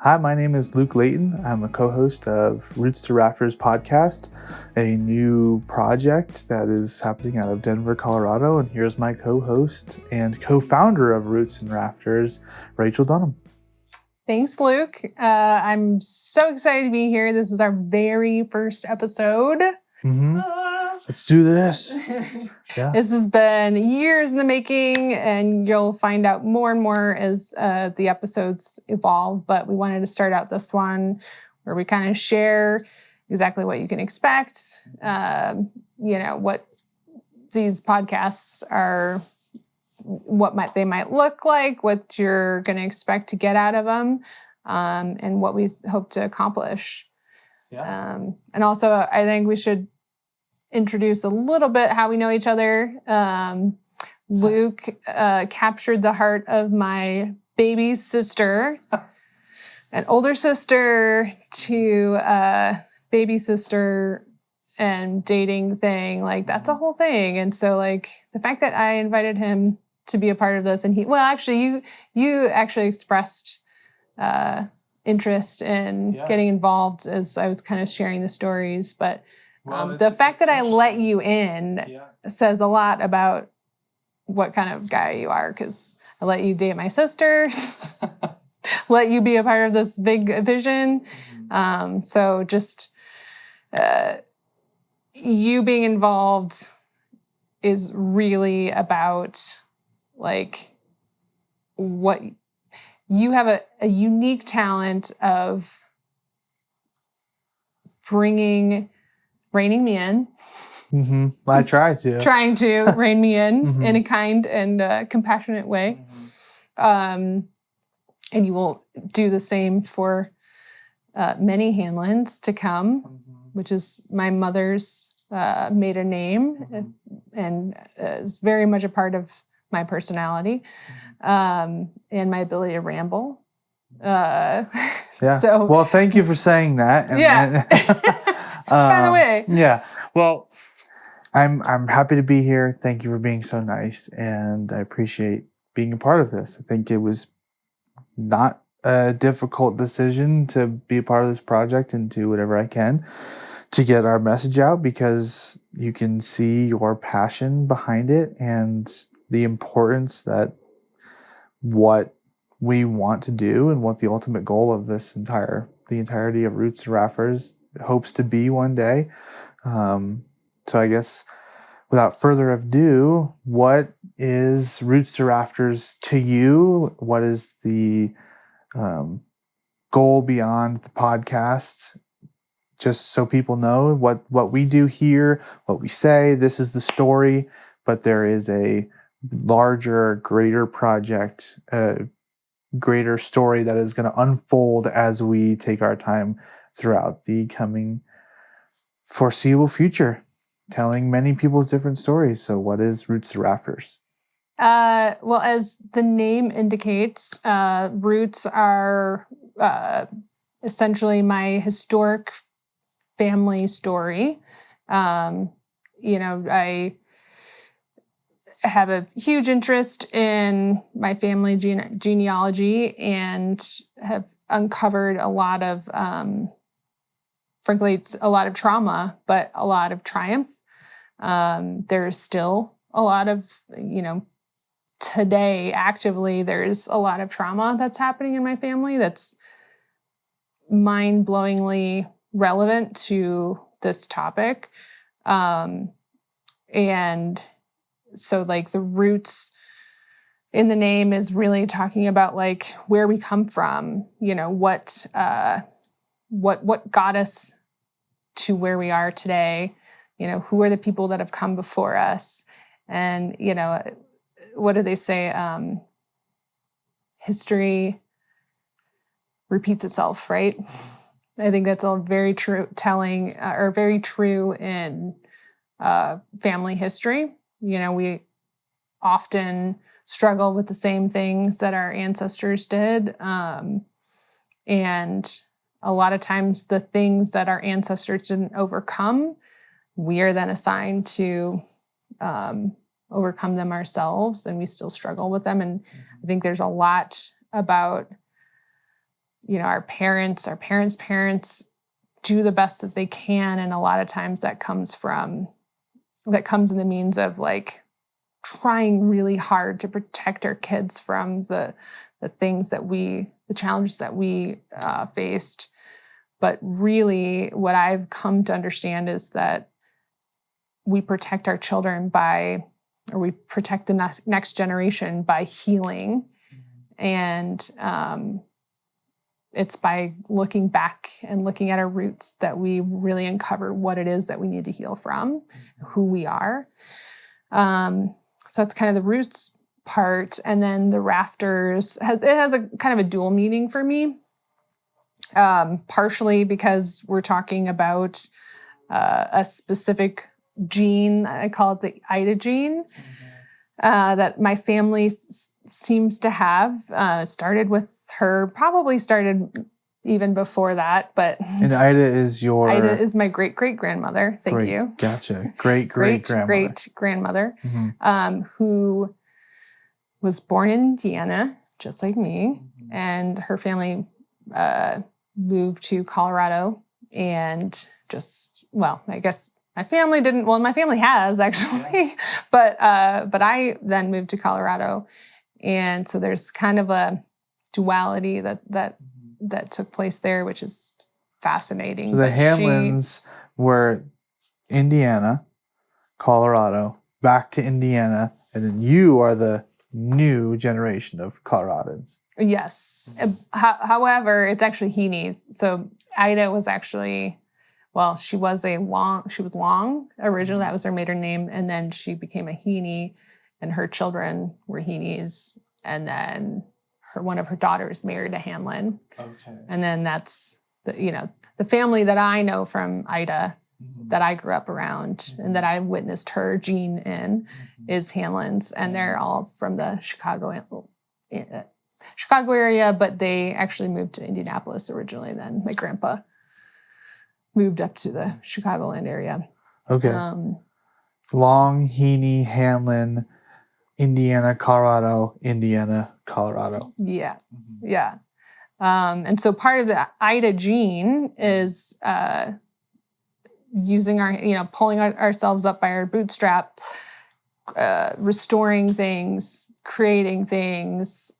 Hi, my name is Luke Layton. I'm a co-host of Roots to Rafters podcast, a new project that is happening out of Denver, Colorado. And here's my co-host and co-founder of Roots and Rafters, Rachel Dunham. Thanks, Luke. I'm so excited to be here. This is our very first episode. Let's do this. Yeah. This has been years in the making, and you'll find out more and more as the episodes evolve. But we wanted to start out this one where we kind of share exactly what you can expect, what these podcasts are, what they might look like, what you're going to expect to get out of them, and what we hope to accomplish. Yeah. And also, I think we should introduce a little bit how we know each other. Luke captured the heart of my baby sister, an older sister to baby sister and dating thing. Like, that's a whole thing. And so, like, the fact that I invited him to be a part of this, and you actually expressed interest in getting involved as I was kind of sharing the stories, but the fact that I let you in says a lot about what kind of guy you are, because I let you date my sister, let you be a part of this big vision. So just you being involved is really about, like, what you have a unique talent of reining me in. I try to. Trying to rein me in a kind and compassionate way. And you will do the same for many Hanlons to come, which is my mother's maiden name, and is very much a part of my personality and my ability to ramble. Yeah. So, well, thank you for saying that. By the way. Yeah. Well, I'm happy to be here. Thank you for being so nice, and I appreciate being a part of this. I think it was not a difficult decision to be a part of this project and do whatever I can to get our message out, because you can see your passion behind it and the importance that what we want to do and what the ultimate goal of the entirety of Roots to Rafters hopes to be one day. So I guess without further ado, what is Roots to Rafters to you? What is the goal beyond the podcast? Just so people know what we do here, what we say. This is the story, but there is a larger, greater project, greater story that is going to unfold as we take our time throughout the coming foreseeable future, telling many people's different stories. So what is Roots to Rafters? Well, as the name indicates, roots are essentially my historic family story. I have a huge interest in my family genealogy and have uncovered a lot of, frankly, it's a lot of trauma, but a lot of triumph. There's still a lot of, today actively, there's a lot of trauma that's happening in my family that's mind-blowingly relevant to this topic. And so, like, the roots in the name is really talking about, like, where we come from, what got us to where we are today, who are the people that have come before us. And, what do they say? History repeats itself, right? I think that's all very true very true in family history. We often struggle with the same things that our ancestors did. And a lot of times the things that our ancestors didn't overcome, we are then assigned to overcome them ourselves, and we still struggle with them. And I think there's a lot about our parents do the best that they can. And a lot of times that comes in the means of like trying really hard to protect our kids from the challenges that we faced. But really what I've come to understand is that we protect our children we protect the next generation by healing. And it's by looking back and looking at our roots that we really uncover what it is that we need to heal from, who we are. So that's kind of the roots part. And then the rafters has a kind of a dual meaning for me. Partially because we're talking about a specific gene. I call it the Ida gene, that my family seems to have. Probably started even before that, but. And Ida is my great-great-grandmother. Thank you. Gotcha. Great-grandmother. Who was born in Indiana, just like me, and her family moved to Colorado, and I guess my family didn't. Well, my family has actually, but I then moved to Colorado, and so there's kind of a duality that took place there, which is fascinating. So the Hamlins were Indiana, Colorado, back to Indiana, and then you are the new generation of Coloradans. Yes. However, it's actually Heaney's. So Ida was actually, she was Long originally. That was her maiden name. And then she became a Heaney, and her children were Heaney's. And then one of her daughters married a Hamlin. Okay. And then that's the family that I know from Ida, that I grew up around and that I witnessed her gene in, is Hamlin's. And they're all from the Chicago area, but they actually moved to Indianapolis originally. Then my grandpa moved up to the Chicagoland area. Okay. Long, Heaney, Hamlin, Indiana, Colorado. Yeah. Yeah. And so part of the Ida gene is using pulling ourselves up by our bootstrap, restoring things, creating things,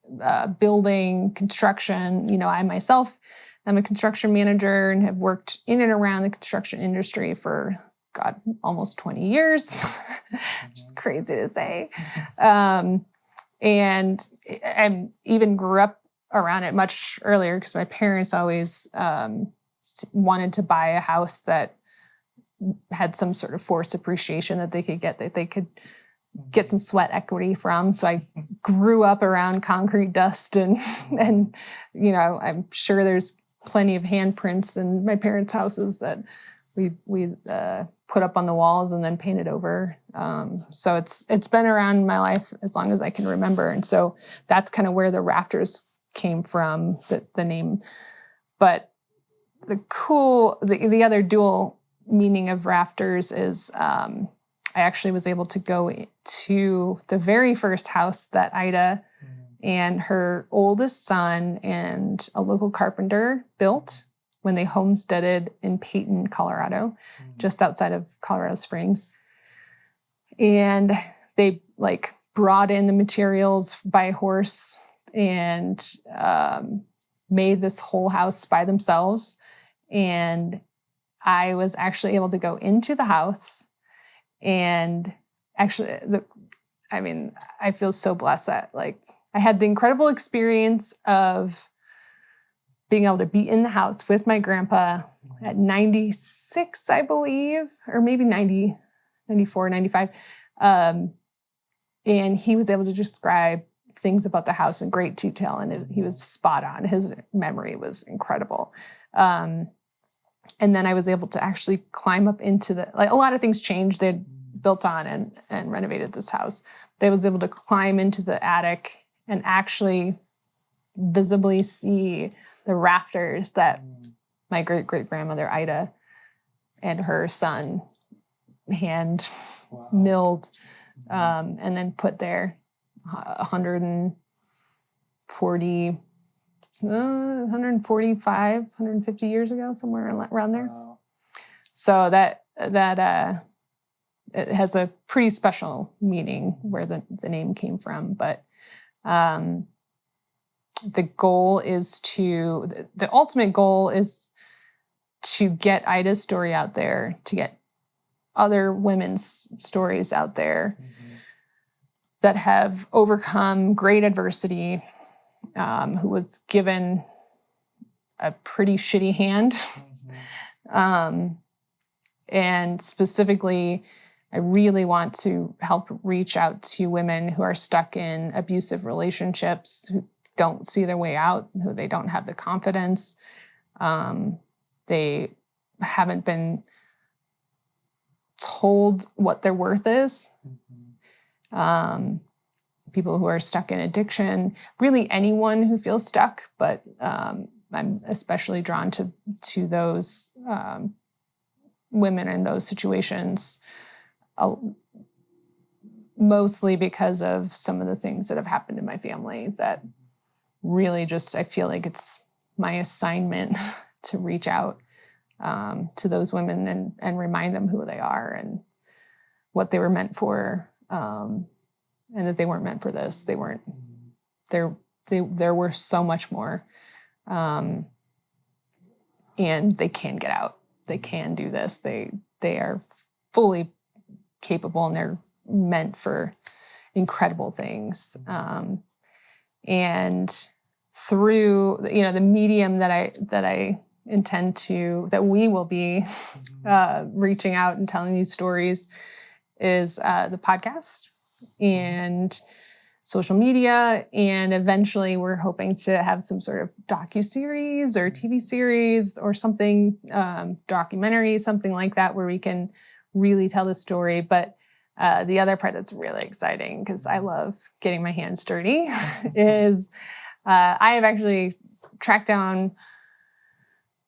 building, construction. I myself am a construction manager and have worked in and around the construction industry for, almost 20 years. Just crazy to say. And I even grew up around it much earlier because my parents always wanted to buy a house that had some sort of forced appreciation that they could get some sweat equity from. So I grew up around concrete dust and I'm sure there's plenty of handprints in my parents' houses that we put up on the walls and then painted over. So it's been around in my life as long as I can remember. And so that's kind of where the Rafters came from, the name. But the other dual meaning of Rafters is I actually was able to go to the very first house that Ida and her oldest son and a local carpenter built when they homesteaded in Peyton, Colorado, just outside of Colorado Springs. And they brought in the materials by horse and made this whole house by themselves. And I was actually able to go into the house, and actually, I feel so blessed that I had the incredible experience of being able to be in the house with my grandpa at 96, I believe, or maybe 90, 94, 95. And he was able to describe things about the house in great detail, and he was spot on. His memory was incredible. And then I was able to actually climb up into a lot of things changed. They'd built on and renovated this house. But I was able to climb into the attic and actually visibly see the rafters that my great-great-grandmother Ida and her son hand milled and then put there 140 145, 150 years ago, somewhere around there. Wow. So that it has a pretty special meaning where the name came from. But the ultimate goal is to get Ida's story out there, to get other women's stories out there that have overcome great adversity, who was given a pretty shitty hand. And specifically, I really want to help reach out to women who are stuck in abusive relationships, who don't see their way out, who they don't have the confidence. They haven't been told what their worth is. People who are stuck in addiction, really anyone who feels stuck, but I'm especially drawn to those women in those situations, mostly because of some of the things that have happened in my family that really just, I feel like it's my assignment to reach out to those women and remind them who they are and what they were meant for, and that they weren't meant for this. They weren't, there were so much more, and they can get out. They can do this. They are fully capable, and they're meant for incredible things. And through the medium that I intend to, that we will be reaching out and telling these stories is the podcast and social media, and eventually we're hoping to have some sort of docuseries or TV series or something, documentary, something like that, where we can really tell the story. But the other part that's really exciting, because I love getting my hands dirty, is I have actually tracked down,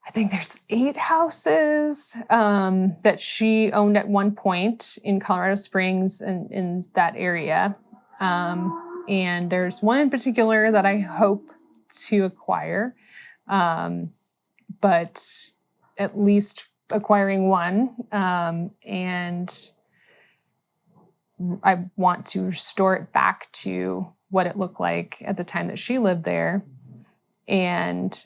I think there's 8 houses that she owned at one point in Colorado Springs and in that area. And there's one in particular that I hope to acquire, but at least acquiring one. And I want to restore it back to what it looked like at the time that she lived there, and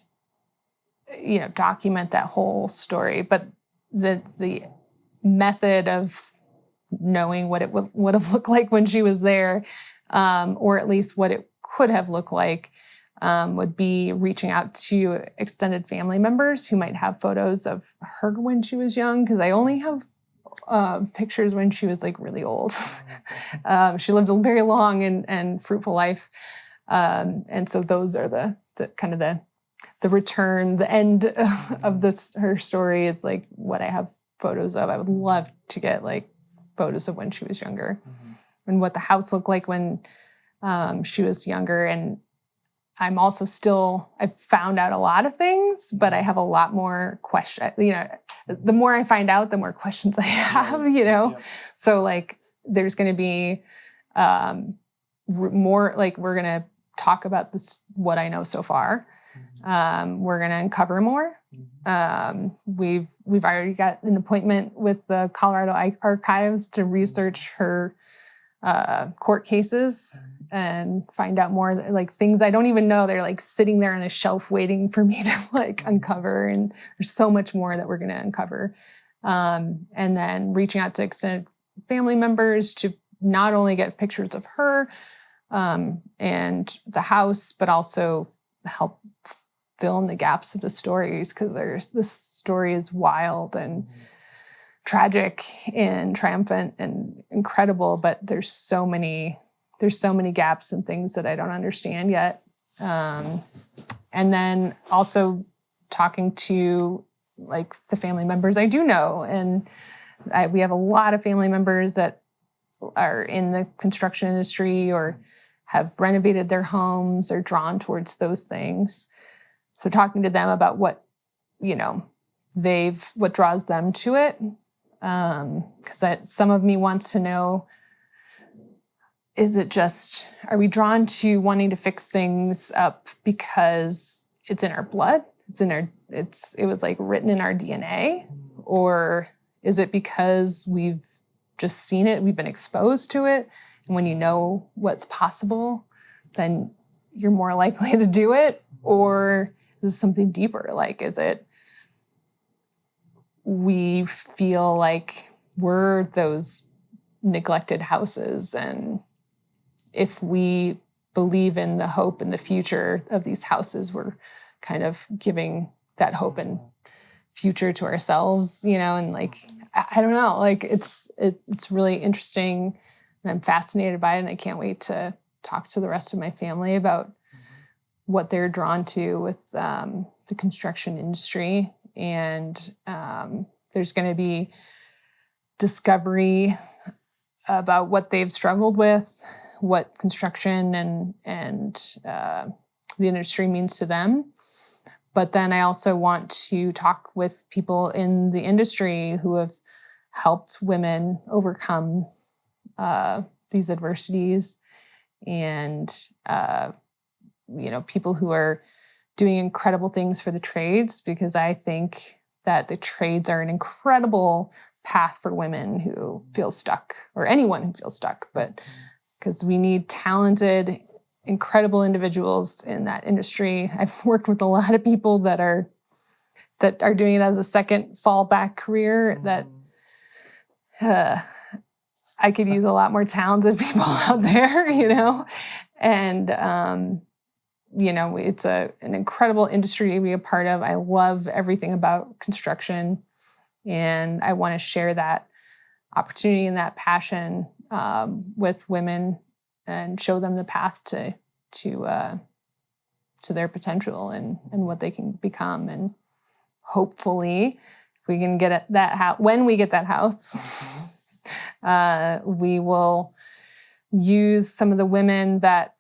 document that whole story. But the method of knowing what it would have looked like when she was there, or at least what it could have looked like, would be reaching out to extended family members who might have photos of her when she was young, because I only have pictures when she was really old. She lived a very long and fruitful life. And so those are the kind of the return, the end of her story is what I have photos of. I would love to get photos of when she was younger, and what the house looked like when she was younger. And I'm also I've found out a lot of things, but I have a lot more questions. The more I find out, the more questions I have, Yeah. So there's going to be more, we're going to talk about this, what I know so far. We're going to uncover more. We've already got an appointment with the Colorado Archives to research her court cases and find out more things I don't even know. They're sitting there on a shelf waiting for me to uncover. And there's so much more that we're going to uncover. And then reaching out to extended family members to not only get pictures of her and the house, but also help fill in the gaps of the stories, because this story is wild and tragic and triumphant and incredible, but there's so many gaps and things that I don't understand yet. And then also talking to the family members I do know. And we have a lot of family members that are in the construction industry or have renovated their homes or drawn towards those things. So talking to them about what draws them to it. Because some of me wants to know, are we drawn to wanting to fix things up because it's in our blood? It was like written in our DNA? Or is it because we've just seen it, we've been exposed to it, and when you know what's possible, then you're more likely to do it? Or is it something deeper? Like, is it we feel like we're those neglected houses, and if we believe in the hope and the future of these houses, we're kind of giving that hope and future to ourselves, and like, I don't know, like it's really interesting, and I'm fascinated by it, and I can't wait to talk to the rest of my family about what they're drawn to with the construction industry. And there's going to be discovery about what they've struggled with, what construction and the industry means to them. But then I also want to talk with people in the industry who have helped women overcome these adversities, and people who are doing incredible things for the trades, because I think that the trades are an incredible path for women who feel stuck, or anyone who feels stuck, but because we need talented, incredible individuals in that industry. I've worked with a lot of people that are doing it as a second fallback career, that I could use a lot more talented people out there, and it's an incredible industry to be a part of. I love everything about construction, and I want to share that opportunity and that passion with women, and show them the path to their potential and what they can become. And hopefully, if we can get that house, when we get that house, we will use some of the women that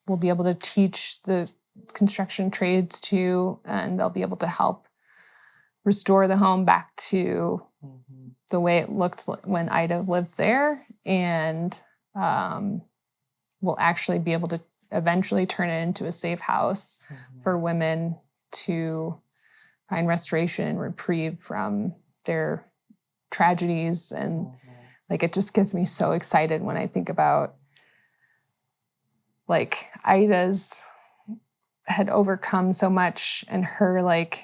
we'll be able to teach the construction trades to, and they'll be able to help restore the home back to the way it looked when Ida lived there. And we'll actually be able to eventually turn it into a safe house for women to find restoration and reprieve from their tragedies. And like, it just gets me so excited when I think about, like, Ida's had overcome so much, and her like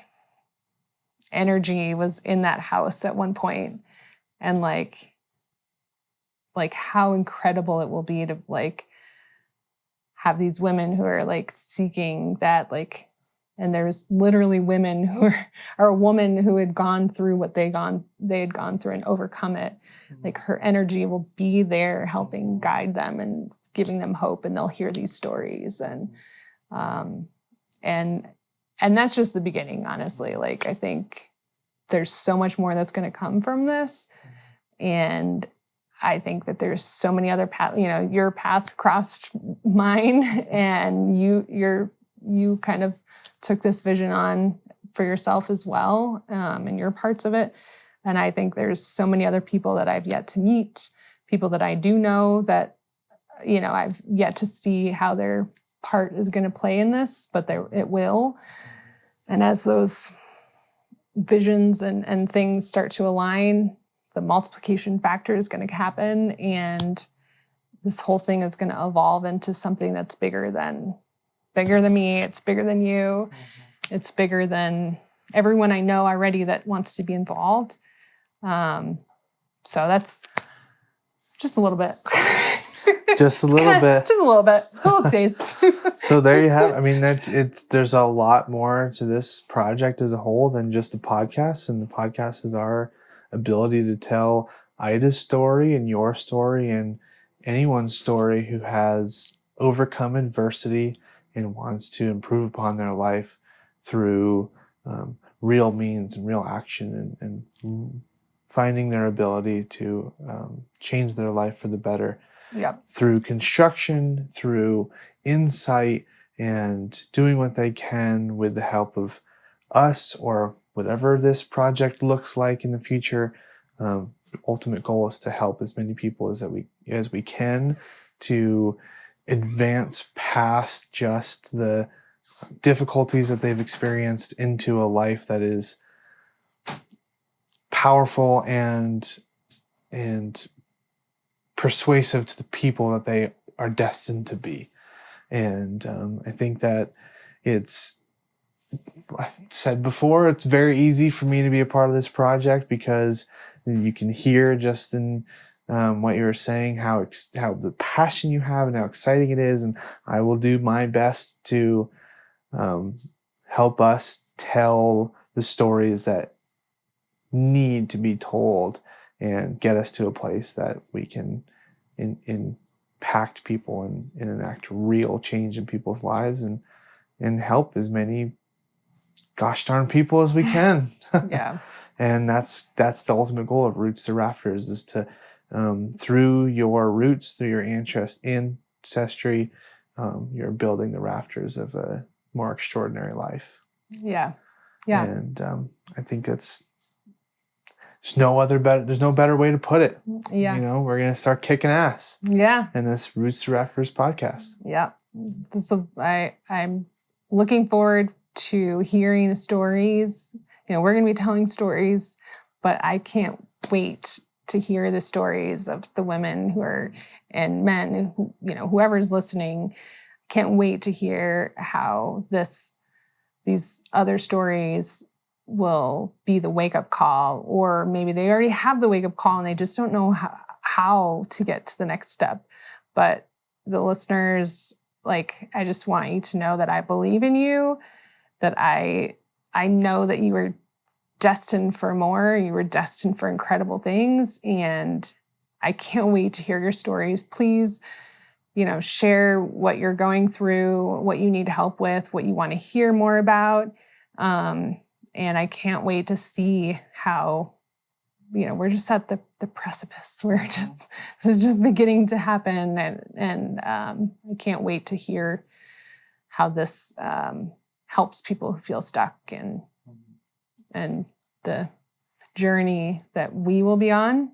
energy was in that house at one point, and like how incredible it will be to like have these women who are like seeking that, like, and there's literally women who are a woman who had gone through what they had gone through and overcome it. Like, her energy will be there helping guide them and giving them hope, and they'll hear these stories. And that's just the beginning, honestly. Like, I think there's so much more that's going to come from this. And I think that there's so many other paths, your path crossed mine, and you kind of took this vision on for yourself as well, and your parts of it. And I think there's so many other people that I've yet to meet, people that I do know that, I've yet to see how their part is going to play in this, but it will. And as those visions and things start to align, the multiplication factor is going to happen, and this whole thing is going to evolve into something that's bigger than me. It's bigger than you. It's bigger than everyone I know already that wants to be involved. So that's just a little bit. Just a little bit. Just a little bit. A little taste. So there you have. I mean, there's a lot more to this project as a whole than just the podcast, and the podcast is our ability to tell Ida's story and your story and anyone's story who has overcome adversity and wants to improve upon their life through real means and real action, and finding their ability to change their life for the better. Yep. Through construction, through insight, and doing what they can with the help of us or whatever this project looks like in the future. The ultimate goal is to help as many people as we can to advance past just the difficulties that they've experienced into a life that is powerful and persuasive to the people that they are destined to be. And I think that I've said before, it's very easy for me to be a part of this project because you can hear just in what you were saying, how the passion you have and how exciting it is. And I will do my best to help us tell the stories that need to be told and get us to a place that we can impact people and enact real change in people's lives and help as many gosh darn people as we can. Yeah. And that's the ultimate goal of Roots to Rafters, is to through your roots, through your ancestry, you're building the rafters of a more extraordinary life. Yeah. Yeah. And I think there's no better way to put it. Yeah. You know, we're gonna start kicking ass. Yeah. In this Roots to Rafters podcast. Yeah. I'm looking forward to hearing the stories. You know, we're going to be telling stories, but I can't wait to hear the stories of the women and men, you know, whoever's listening. Can't wait to hear how these other stories will be the wake-up call, or maybe they already have the wake-up call and they just don't know how to get to the next step. But the listeners, like, I just want you to know that I believe in you, that I know that you were destined for more. You were destined for incredible things. And I can't wait to hear your stories. Please, you know, share what you're going through, what you need help with, what you want to hear more about. And I can't wait to see how, you know, we're just at the precipice. This is just beginning to happen. And I can't wait to hear how this helps people who feel stuck and the journey that we will be on,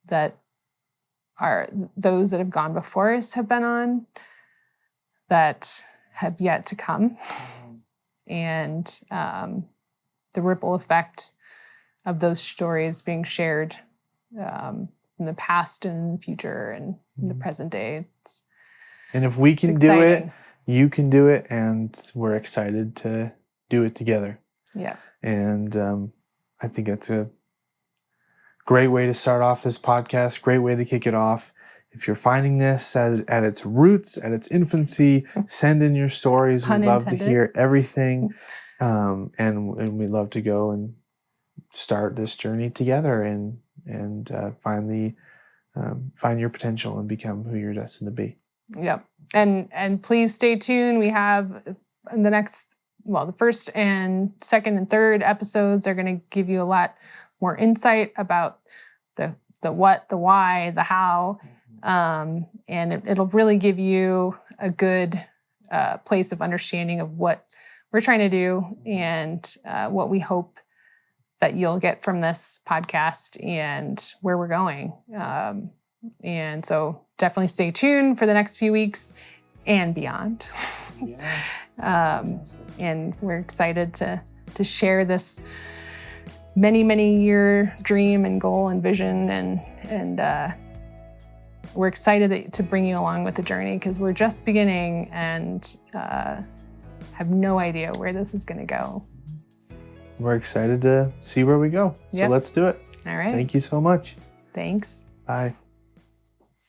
that are those that have gone before us have been on, that have yet to come. And the ripple effect of those stories being shared in the past and future and in the present day. And if we can do it, you can do it, and we're excited to do it together. Yeah. And I think it's a great way to start off this podcast, great way to kick it off. If you're finding this at its roots, at its infancy, send in your stories. Pun We'd love intended. to hear everything. And we'd love to go and start this journey together and finally find your potential and become who you're destined to be. Yep. And please stay tuned. We have the first and second and third episodes are going to give you a lot more insight about the what, the why, the how. And it'll really give you a good place of understanding of what we're trying to do and what we hope that you'll get from this podcast and where we're going. And so definitely stay tuned for the next few weeks and beyond. And we're excited to share this many year dream and goal and vision, and we're excited to bring you along with the journey, because we're just beginning and have no idea where this is going to go. We're excited to see where we go. So Let's do it. All right. Thank you so much. Thanks. Bye.